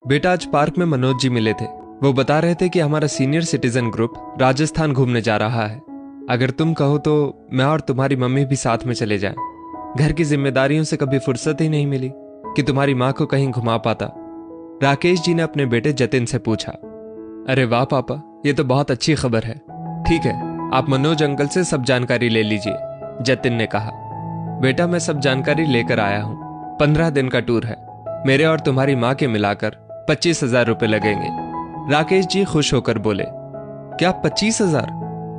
बेटा, आज पार्क में मनोज जी मिले थे। वो बता रहे थे कि हमारा सीनियर सिटीजन ग्रुप राजस्थान घूमने जा रहा है। अगर तुम कहो तो मैं और तुम्हारी मम्मी भी साथ में चले जाएं। घर की जिम्मेदारियों से कभी फुर्सत ही नहीं मिली कि तुम्हारी माँ को कहीं घुमा पाता। राकेश जी ने अपने बेटे जतिन से पूछा। अरे वाह पापा, ये तो बहुत अच्छी खबर है। ठीक है, आप मनोज अंकल से सब जानकारी ले लीजिए, जतिन ने कहा। बेटा, मैं सब जानकारी लेकर आया हूँ। 15 दिन का टूर है। मेरे और तुम्हारी माँ के मिलाकर 25,000 रुपए लगेंगे। राकेश जी खुश होकर बोले। क्या 25,000?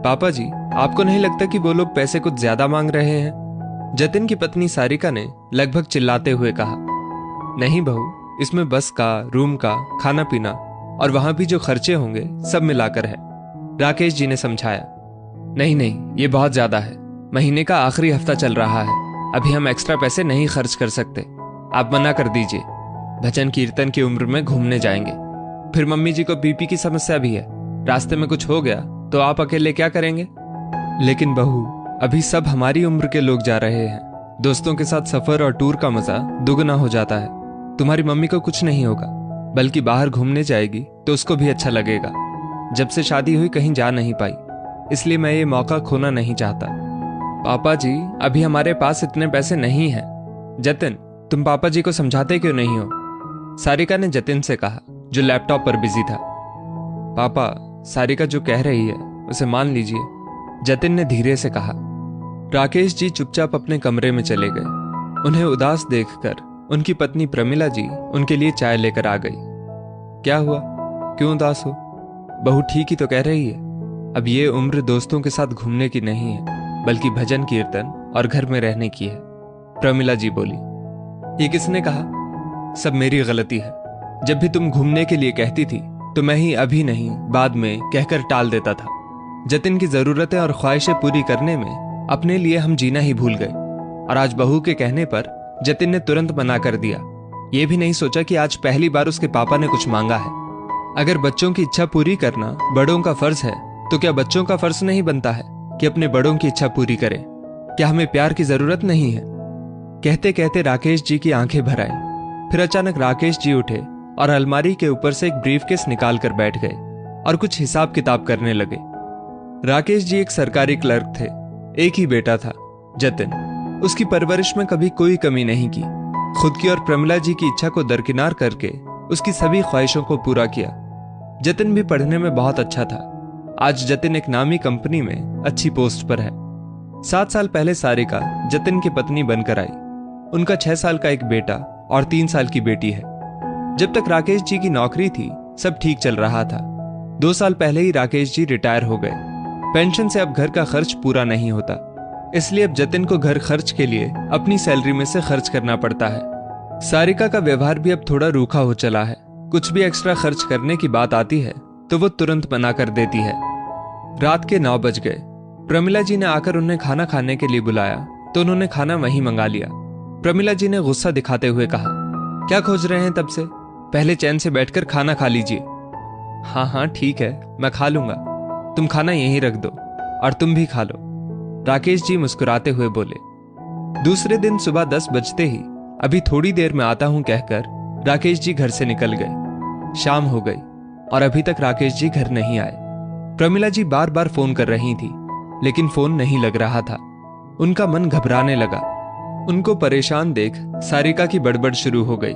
पापा जी, आपको नहीं लगता कि वो लोग पैसे कुछ ज्यादा मांग रहे हैं? जतिन की पत्नी सारिका ने लगभग चिल्लाते हुए कहा। नहीं बहू, इसमें बस का, रूम का, खाना पीना और वहां भी जो खर्चे होंगे सब मिलाकर है, राकेश जी ने समझाया। नहीं नहीं, ये बहुत ज्यादा है। महीने का आखिरी हफ्ता चल रहा है। अभी हम एक्स्ट्रा पैसे नहीं खर्च कर सकते। आप मना कर दीजिए। भजन कीर्तन की उम्र में घूमने जाएंगे। फिर मम्मी जी को बीपी की समस्या भी है। रास्ते में कुछ हो गया तो आप अकेले क्या करेंगे? लेकिन बहू, अभी सब हमारी उम्र के लोग जा रहे हैं। दोस्तों के साथ सफर और टूर का मजा दुगना हो जाता है। तुम्हारी मम्मी को कुछ नहीं होगा, बल्कि बाहर घूमने जाएगी तो उसको भी अच्छा लगेगा। जब से शादी हुई कहीं जा नहीं पाई, इसलिए मैं ये मौका खोना नहीं चाहता। पापा जी, अभी हमारे पास इतने पैसे नहीं हैं। जतिन, तुम पापा जी को समझाते क्यों नहीं हो? सारिका ने जतिन से कहा, जो लैपटॉप पर बिजी था। पापा, सारिका जो कह रही है उसे मान लीजिए, जतिन ने धीरे से कहा। राकेश जी चुपचाप अपने कमरे में चले गए। उन्हें उदास देखकर उनकी पत्नी प्रमिला जी उनके लिए चाय लेकर आ गई। क्या हुआ, क्यों उदास हो? बहू ठीक ही तो कह रही है। अब ये उम्र दोस्तों के साथ घूमने की नहीं है, बल्कि भजन कीर्तन और घर में रहने की है, प्रमिला जी बोली। ये किसने कहा? सब मेरी गलती है। जब भी तुम घूमने के लिए कहती थी तो मैं ही अभी नहीं बाद में कहकर टाल देता था। जतिन की जरूरतें और ख्वाहिशें पूरी करने में अपने लिए हम जीना ही भूल गए, और आज बहू के कहने पर जतिन ने तुरंत मना कर दिया। ये भी नहीं सोचा कि आज पहली बार उसके पापा ने कुछ मांगा है। अगर बच्चों की इच्छा पूरी करना बड़ों का फर्ज है, तो क्या बच्चों का फर्ज नहीं बनता है कि अपने बड़ों की इच्छा पूरी करें? क्या हमें प्यार की जरूरत नहीं है? कहते कहते राकेश जी की आंखें भर आई। फिर अचानक राकेश जी उठे और अलमारी के ऊपर से एक ब्रीफकेस निकाल कर बैठ गए और कुछ हिसाब किताब करने लगे। राकेश जी एक सरकारी क्लर्क थे। एक ही बेटा था, जतिन। उसकी परवरिश में कभी कोई कमी नहीं की। खुद की और प्रमिला जी की इच्छा को दरकिनार करके उसकी सभी ख्वाहिशों को पूरा किया। जतिन भी पढ़ने में बहुत अच्छा था। आज जतिन एक नामी कंपनी में अच्छी पोस्ट पर है। 7 साल पहले सारिका जतिन की पत्नी बनकर आई। उनका 6 साल का एक बेटा और 3 साल की बेटी है। जब तक राकेश जी की नौकरी थी सब ठीक चल रहा था। 2 साल पहले ही राकेश जी रिटायर हो गए। पेंशन से अब घर का खर्च पूरा नहीं होता, इसलिए अब जतिन को घर खर्च के लिए अपनी सैलरी में से खर्च करना पड़ता है। सारिका का व्यवहार भी अब थोड़ा रूखा हो चला है। कुछ भी एक्स्ट्रा खर्च करने की बात आती है तो वो तुरंत मना कर देती है। रात के 9 बज गए। प्रमिला जी ने आकर उन्हें खाना खाने के लिए बुलाया तो उन्होंने खाना वहीं मंगा लिया। प्रमिला जी ने गुस्सा दिखाते हुए कहा, क्या खोज रहे हैं तब से? पहले चैन से बैठकर खाना खा लीजिए। हाँ हाँ ठीक है, मैं खा लूंगा। तुम खाना यहीं रख दो और तुम भी खा लो, राकेश जी मुस्कुराते हुए बोले। दूसरे दिन सुबह 10 बजते ही अभी थोड़ी देर में आता हूं कहकर राकेश जी घर से निकल गए। शाम हो गई और अभी तक राकेश जी घर नहीं आए। प्रमिला जी बार बार फोन कर रही थी, लेकिन फोन नहीं लग रहा था। उनका मन घबराने लगा। उनको परेशान देख सारिका की बड़बड़ शुरू हो गई।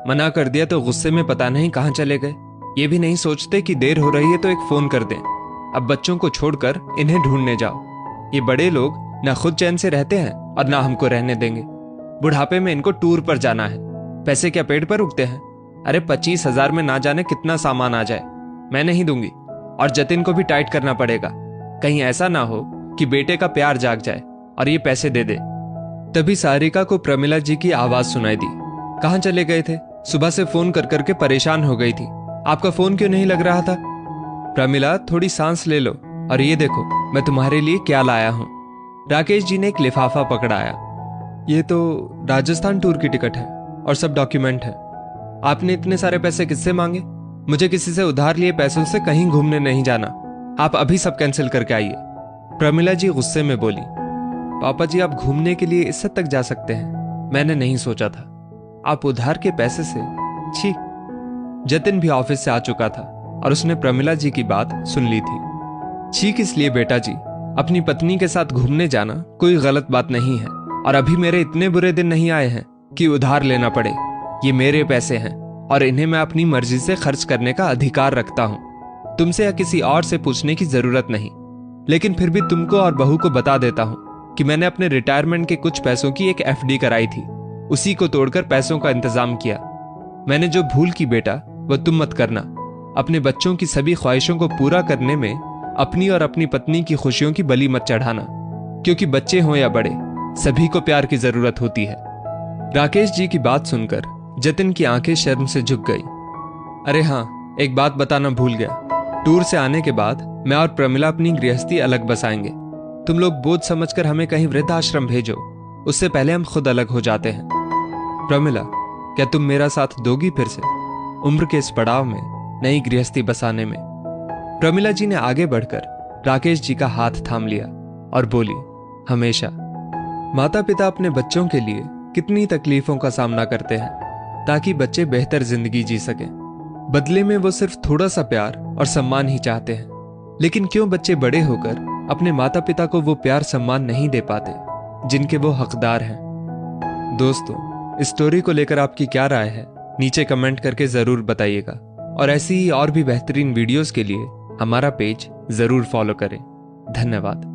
मना कर दिया तो गुस्से में पता नहीं कहां चले गए। ये भी नहीं सोचते कि देर हो रही है तो एक फोन कर दें। अब बच्चों को छोड़कर इन्हें ढूंढने जाओ। ये बड़े लोग ना खुद चैन से रहते हैं और ना हमको रहने देंगे। बुढ़ापे में इनको टूर पर जाना है। पैसे क्या पेड़ पर उगते हैं? अरे 25,000 में ना जाने कितना सामान आ जाए। मैं नहीं दूंगी, और जतिन को भी टाइट करना पड़ेगा। कहीं ऐसा ना हो कि बेटे का प्यार जाग जाए और ये पैसे दे दे। तभी सारिका को प्रमिला जी की आवाज सुनाई दी। कहां चले गए थे? सुबह से फोन कर करके परेशान हो गई थी। आपका फोन क्यों नहीं लग रहा था? प्रमिला, थोड़ी सांस ले लो और ये देखो मैं तुम्हारे लिए क्या लाया हूं। राकेश जी ने एक लिफाफा पकड़ाया। ये तो राजस्थान टूर की टिकट है और सब डॉक्यूमेंट है। आपने इतने सारे पैसे किससे मांगे? मुझे किसी से उधार लिए पैसों से कहीं घूमने नहीं जाना। आप अभी सब कैंसिल करके आइए। प्रमिला जी गुस्से में बोली। पापा जी, आप घूमने के लिए इस हद तक जा सकते हैं? मैंने नहीं सोचा था। आप उधार के पैसे से, छी। जतिन भी ऑफिस से आ चुका था और उसने प्रमिला जी की बात सुन ली थी। ठीक इसलिए बेटा जी, अपनी पत्नी के साथ घूमने जाना कोई गलत बात नहीं है, और अभी मेरे इतने बुरे दिन नहीं आए हैं कि उधार लेना पड़े। ये मेरे पैसे हैं और इन्हें मैं अपनी मर्जी से खर्च करने का अधिकार रखता हूँ। तुमसे या किसी और से पूछने की जरूरत नहीं। लेकिन फिर भी तुमको और बहू को बता देता हूँ कि मैंने अपने रिटायरमेंट के कुछ पैसों की एक एफडी कराई थी, उसी को तोड़कर पैसों का इंतजाम किया। मैंने जो भूल की बेटा, वो तुम मत करना। अपने बच्चों की सभी ख्वाहिशों को पूरा करने में अपनी और अपनी पत्नी की खुशियों की बलि मत चढ़ाना, क्योंकि बच्चे हों या बड़े, सभी को प्यार की जरूरत होती है। राकेश जी की बात सुनकर जतिन की आंखें शर्म से झुक गई। अरे हाँ, एक बात बताना भूल गया। टूर से आने के बाद मैं और प्रमिला अपनी गृहस्थी अलग बसाएंगे। तुम लोग बोझ समझकर हमें कहीं वृद्धाश्रम भेजो, उससे पहले हम खुद अलग हो जाते हैं। प्रमिला, क्या तुम मेरा साथ दोगी फिर से उम्र के इस पड़ाव में, नई गृहस्थी बसाने में? प्रमिला जी ने आगे बढ़कर राकेश जी का हाथ थाम लिया और बोली, हमेशा। माता पिता अपने बच्चों के लिए कितनी तकलीफों का सामना करते हैं ताकि बच्चे बेहतर जिंदगी जी सकें। बदले में वो सिर्फ थोड़ा सा प्यार और सम्मान ही चाहते हैं। लेकिन क्यों बच्चे बड़े होकर अपने माता पिता को वो प्यार सम्मान नहीं दे पाते जिनके वो हकदार हैं? दोस्तों, इस स्टोरी को लेकर आपकी क्या राय है, नीचे कमेंट करके जरूर बताइएगा। और ऐसी ही और भी बेहतरीन वीडियोस के लिए हमारा पेज जरूर फॉलो करें। धन्यवाद।